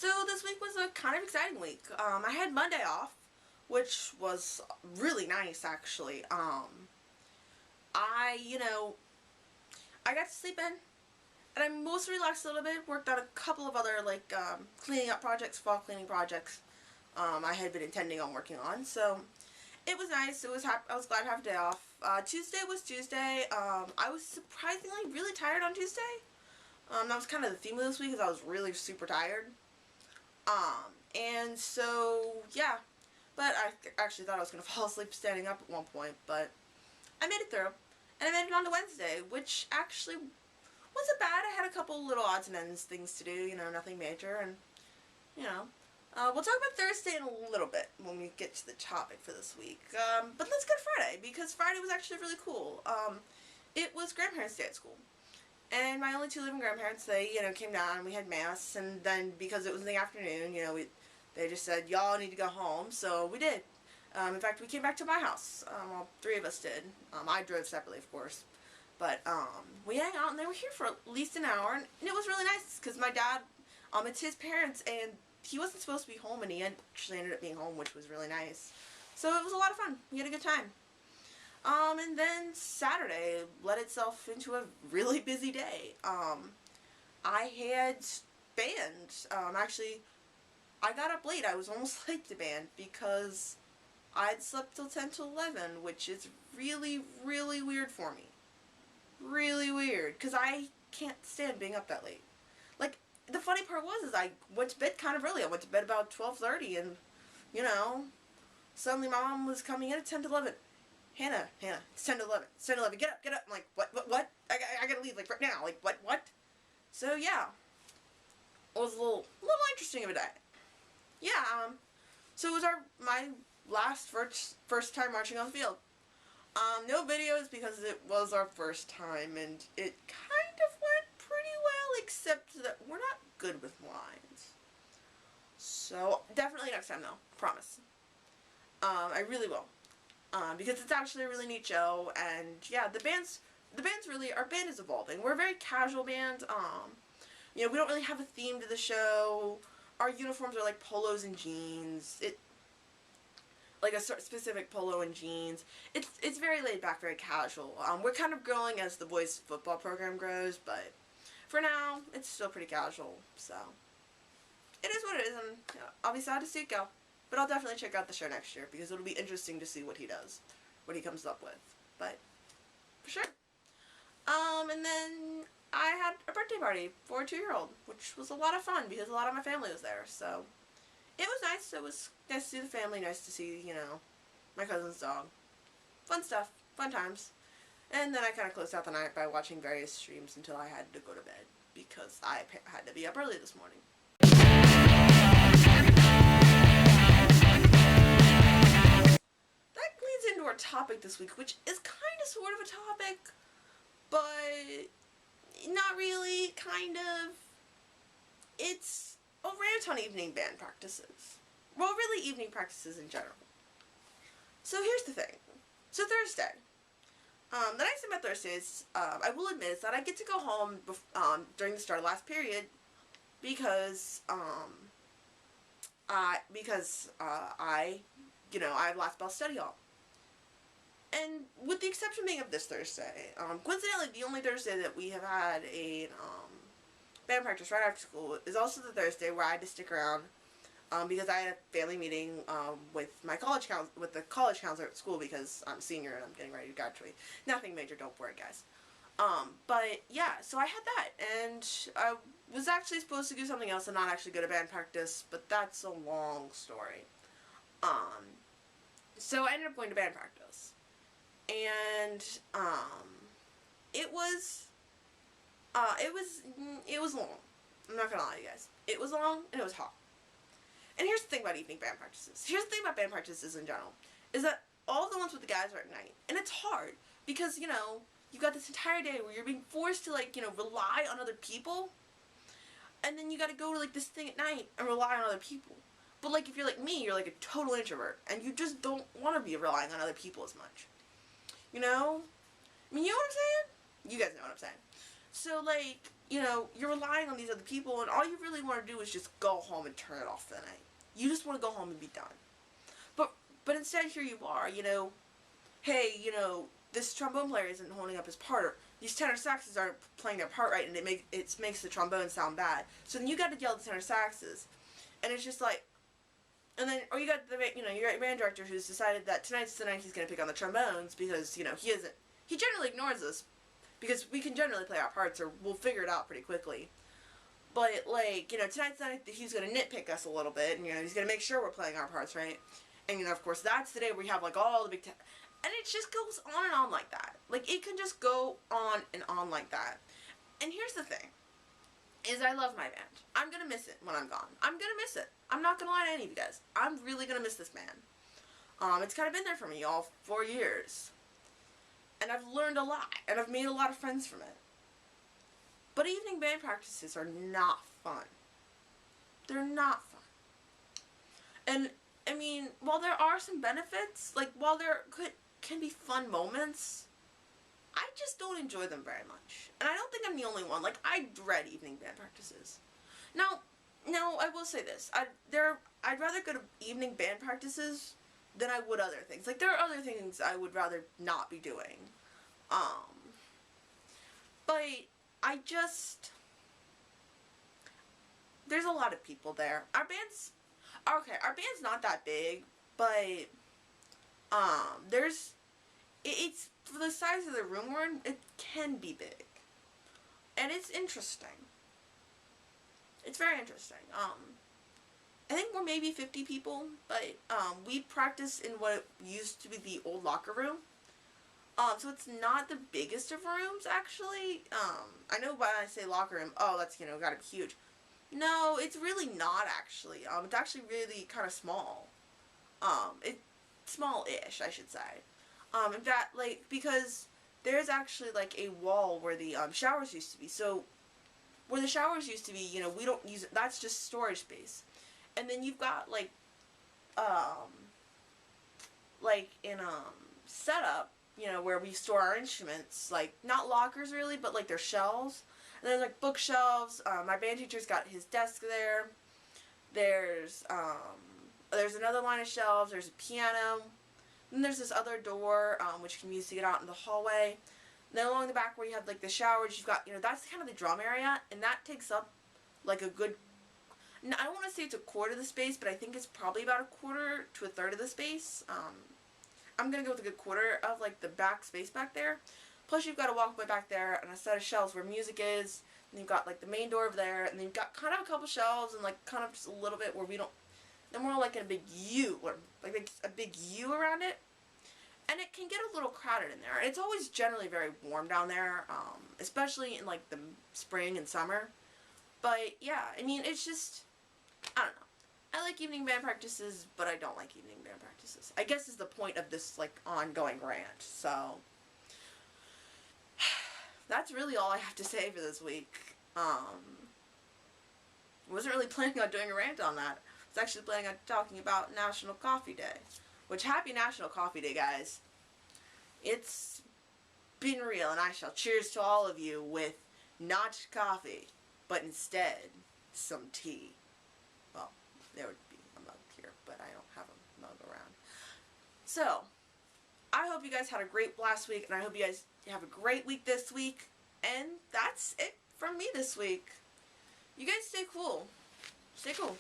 So this week was a kind of exciting week. I had Monday off, which was really nice actually. I, I got to sleep in, and I mostly relaxed a little bit. Worked on a couple of other cleaning up projects, fall cleaning projects. I had been intending on working on, so it was nice. I was glad to have a day off. Tuesday was Tuesday. I was surprisingly really tired on Tuesday. That was kind of the theme of this week, because I was really super tired. And so, yeah. But I actually thought I was going to fall asleep standing up at one point, but I made it through. And I made it on to Wednesday, which actually wasn't bad. I had a couple little odds and ends things to do, nothing major, and, we'll talk about Thursday in a little bit when we get to the topic for this week. But let's go to Friday, because Friday was actually really cool. It was Grandparents' Day at school. And my only two living grandparents, they, came down and we had mass, and then because it was in the afternoon, they just said, y'all need to go home, so we did. In fact, we came back to my house. Well, three of us did. I drove separately, of course. But, we hung out, and they were here for at least an hour, and it was really nice, because my dad, it's his parents, and he wasn't supposed to be home, and he actually ended up being home, which was really nice. So it was a lot of fun. We had a good time. And then Saturday led itself into a really busy day. I had band. Actually, I got up late. I was almost late to band because I'd slept till 10 to 11, which is really, really weird for me. Really weird, because I can't stand being up that late. Like, the funny part was I went to bed kind of early. I went to bed about 12:30, and, suddenly my mom was coming in at 10 to 11. Hannah, it's 10 to 11. It's 10 to 11. Get up. I'm like, what? I gotta leave, right now. Like, what? So, yeah. It was a little interesting of a day. Yeah, so it was my last first time marching on the field. No videos because it was our first time, and it kind of went pretty well, except that we're not good with lines. So, definitely next time, though. Promise. I really will. Because it's actually a really neat show, and yeah, the band's really, our band is evolving. We're a very casual band. We don't really have a theme to the show. Our uniforms are like polos and jeans. Like a specific polo and jeans. It's very laid back, very casual. We're kind of growing as the boys' football program grows, but for now, it's still pretty casual. So it is what it is, and I'll be sad to see it go. But I'll definitely check out the show next year, because it'll be interesting to see what he does, what he comes up with. But, for sure. And then I had a birthday party for a 2-year-old, which was a lot of fun, because a lot of my family was there, so it was nice. It was nice to see the family, nice to see, my cousin's dog. Fun stuff, fun times. And then I kind of closed out the night by watching various streams until I had to go to bed, because I had to be up early this morning. Into our topic this week, which is kind of sort of a topic, but not really, kind of. It's a rant on evening band practices. Well, really evening practices in general. So here's the thing. So Thursday. The nice thing about Thursday is, I will admit, is that I get to go home during the start of last period because I have last bell study hall. And with the exception being of this Thursday, coincidentally, the only Thursday that we have had a band practice right after school is also the Thursday where I had to stick around because I had a family meeting with my with the college counselor at school, because I'm a senior and I'm getting ready to graduate. Nothing major, don't worry, guys. But yeah, so I had that, and I was actually supposed to do something else and not actually go to band practice, but that's a long story. So I ended up going to band practice. And, it was long. I'm not gonna lie to you guys. It was long, and it was hot. And here's the thing about evening band practices. Here's the thing about band practices in general, is that all the ones with the guys are at night. And it's hard, because, you've got this entire day where you're being forced to, rely on other people, and then you gotta go to, this thing at night and rely on other people. But, if you're like me, you're, a total introvert, and you just don't want to be relying on other people as much. You know what I'm saying? You guys know what I'm saying. So, like, you know, you're relying on these other people, and all you really want to do is just go home and turn it off for the night. You just want to go home and be done. But instead, here you are, you know, hey, you know, this trombone player isn't holding up his part, or these tenor saxes aren't playing their part right, and it makes the trombone sound bad. So then you got to yell at the tenor saxes, and it's just like, and then, or you got the, you know, your band director who's decided that tonight's the night he's going to pick on the trombones because, you know, he generally ignores us because we can generally play our parts, or we'll figure it out pretty quickly. But, like, you know, tonight's the night that he's going to nitpick us a little bit, and, you know, he's going to make sure we're playing our parts right. And, you know, of course, that's the day where we have, like, all the big and it just goes on and on like that. Like, it can just go on and on like that. And here's the thing, is I love my band. I'm going to miss it when I'm gone. I'm going to miss it. I'm not going to lie to any of you guys. I'm really going to miss this band. It's kind of been there for me all 4 years. And I've learned a lot. And I've made a lot of friends from it. But evening band practices are not fun. They're not fun. And, I mean, while there are some benefits, like, while there can be fun moments, I just don't enjoy them very much. And I don't think I'm the only one. Like, I dread evening band practices. Now, I will say this. I'd rather go to evening band practices than I would other things. Like, there are other things I would rather not be doing. But I just... There's a lot of people there. Our band's not that big, but, it's, for the size of the room we're in, it can be big. And it's interesting. It's very interesting. I think we're maybe 50 people, but, we practice in what used to be the old locker room. So it's not the biggest of rooms, actually. I know when I say locker room, oh, that's, you know, gotta be huge. No, it's really not, actually. It's actually really kind of small. It's small-ish, I should say. In fact, like, because there's actually, like, a wall where the, showers used to be. So, where the showers used to be, you know, we don't use it. That's just storage space. And then you've got, like, in, setup, you know, where we store our instruments. Like, not lockers, really, but, like, they're shelves. And there's, like, bookshelves. My band teacher's got his desk there. There's another line of shelves. There's a piano. And there's this other door, which you can use to get out in the hallway. And then along the back where you have, like, the showers, you've got, you know, that's kind of the drum area. And that takes up, like, a good... I don't want to say it's a quarter of the space, but I think it's probably about a quarter to a third of the space. I'm going to go with a good quarter of, like, the back space back there. Plus, you've got a walkway back there and a set of shelves where music is. And you've got, like, the main door over there. And then you've got kind of a couple shelves and, like, kind of just a little bit where we don't... Then we're all, like, in a big U, or, like, a big U around it. And it can get a little crowded in there. And it's always generally very warm down there, especially in, like, the spring and summer. But, yeah, I mean, it's just... I don't know. I like evening band practices, but I don't like evening band practices. I guess is the point of this, like, ongoing rant. So, that's really all I have to say for this week. Wasn't really planning on doing a rant on that. I was actually planning on talking about National Coffee Day. Which, happy National Coffee Day, guys. It's been real, and I shall cheers to all of you with not coffee, but instead, some tea. Well, there would be a mug here, but I don't have a mug around. So, I hope you guys had a great last week, and I hope you guys have a great week this week. And that's it from me this week. You guys stay cool. Stay cool.